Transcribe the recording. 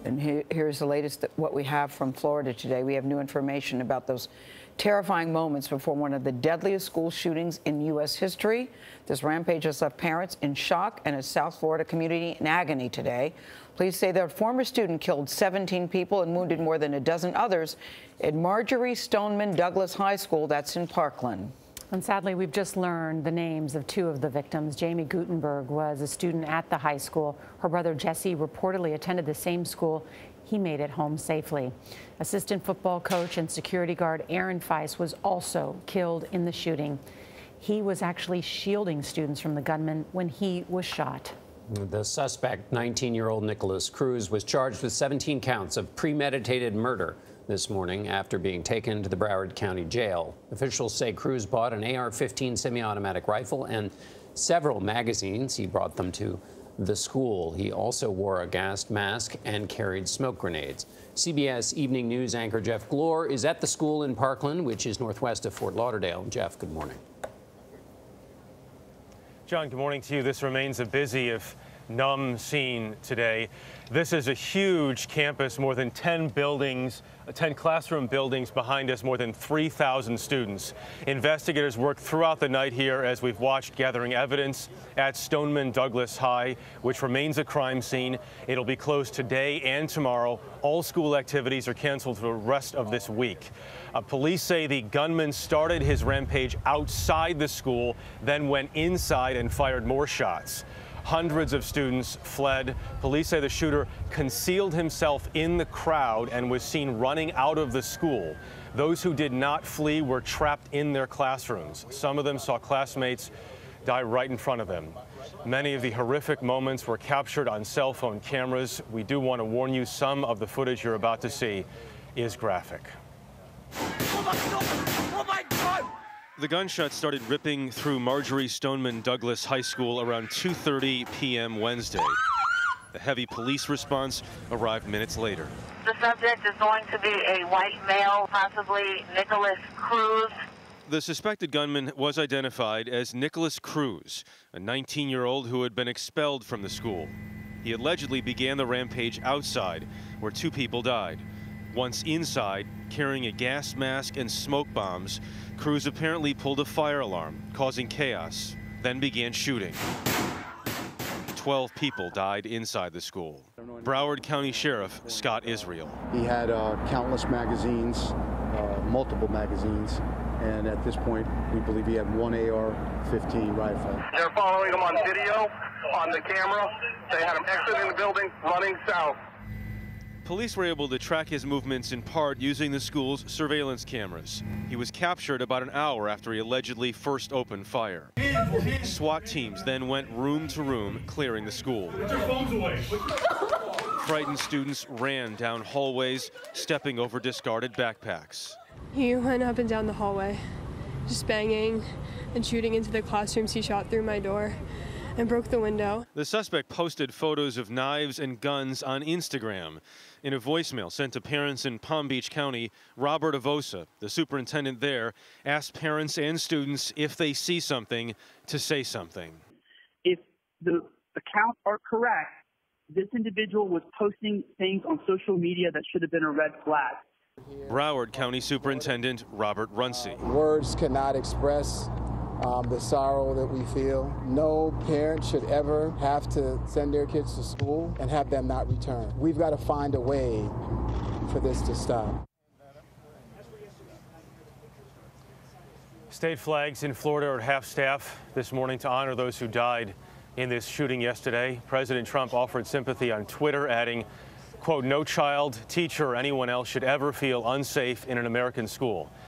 And here's the latest, what we have from Florida today. We have new information about those terrifying moments before one of the deadliest school shootings in U.S. history. This rampage has left parents in shock and a South Florida community in agony today. Police say their former student killed 17 people and wounded more than a dozen others at Marjory Stoneman Douglas High School, that's in Parkland. And sadly, we've just learned the names of two of the victims. Jamie Gutenberg was a student at the high school. Her brother Jesse reportedly attended the same school. He made it home safely. Assistant football coach and security guard Aaron Feist was also killed in the shooting. He was actually shielding students from the gunman when he was shot. The suspect, 19-year-old Nicholas Cruz, was charged with 17 counts of premeditated murder this morning after being taken to the Broward County Jail. Officials say Cruz bought an AR-15 semi-automatic rifle and several magazines. He brought them to the school. He also wore a gas mask and carried smoke grenades. CBS Evening News anchor Jeff Glor is at the school in Parkland, which is northwest of Fort Lauderdale. Jeff, good morning. John, good morning to you. This remains a busy, if numb, scene today. This is a huge campus, more than 10 buildings, 10 classroom buildings behind us, more than 3,000 students. Investigators worked throughout the night here as we've watched, gathering evidence at Stoneman Douglas High, which remains a crime scene. It'll be closed today and tomorrow. All school activities are canceled for the rest of this week. Police say the gunman started his rampage outside the school, then went inside and fired more shots. Hundreds of students fled. Police say the shooter concealed himself in the crowd and was seen running out of the school. Those who did not flee were trapped in their classrooms. Some of them saw classmates die right in front of them. Many of the horrific moments were captured on cell phone cameras. We do want to warn you, some of the footage you're about to see is graphic. Oh my God! Oh my God! The gunshots started ripping through Marjory Stoneman Douglas High School around 2:30 p.m. Wednesday. The heavy police response arrived minutes later. The subject is going to be a white male, possibly Nicholas Cruz. The suspected gunman was identified as Nicholas Cruz, a 19-year-old who had been expelled from the school. He allegedly began the rampage outside, where two people died. Once inside, carrying a gas mask and smoke bombs, Cruz apparently pulled a fire alarm, causing chaos, then began shooting. 12 people died inside the school. Broward County Sheriff Scott Israel. He had countless magazines, multiple magazines, and at this point, we believe he had one AR-15 rifle. They're following him on video, on the camera. They had him exiting the building, running south. Police were able to track his movements in part using the school's surveillance cameras. He was captured about an hour after he allegedly first opened fire. SWAT teams then went room to room, clearing the school. Put your phones away. Frightened students ran down hallways, stepping over discarded backpacks. He went up and down the hallway, just banging and shooting into the classrooms. He shot through my door and broke the window. The suspect posted photos of knives and guns on Instagram. In a voicemail sent to parents in Palm Beach County, Robert Avosa, the superintendent there, asked parents and students if they see something to say something. If the accounts are correct, this individual was posting things on social media that should have been a red flag. Broward County Superintendent Robert Runcie. Words cannot express the sorrow that we feel. No parent should ever have to send their kids to school and have them not return. We've got to find a way for this to stop. State flags in Florida are at half-staff this morning to honor those who died in this shooting yesterday. President Trump offered sympathy on Twitter, adding, quote, "No child, teacher, or anyone else should ever feel unsafe in an American school."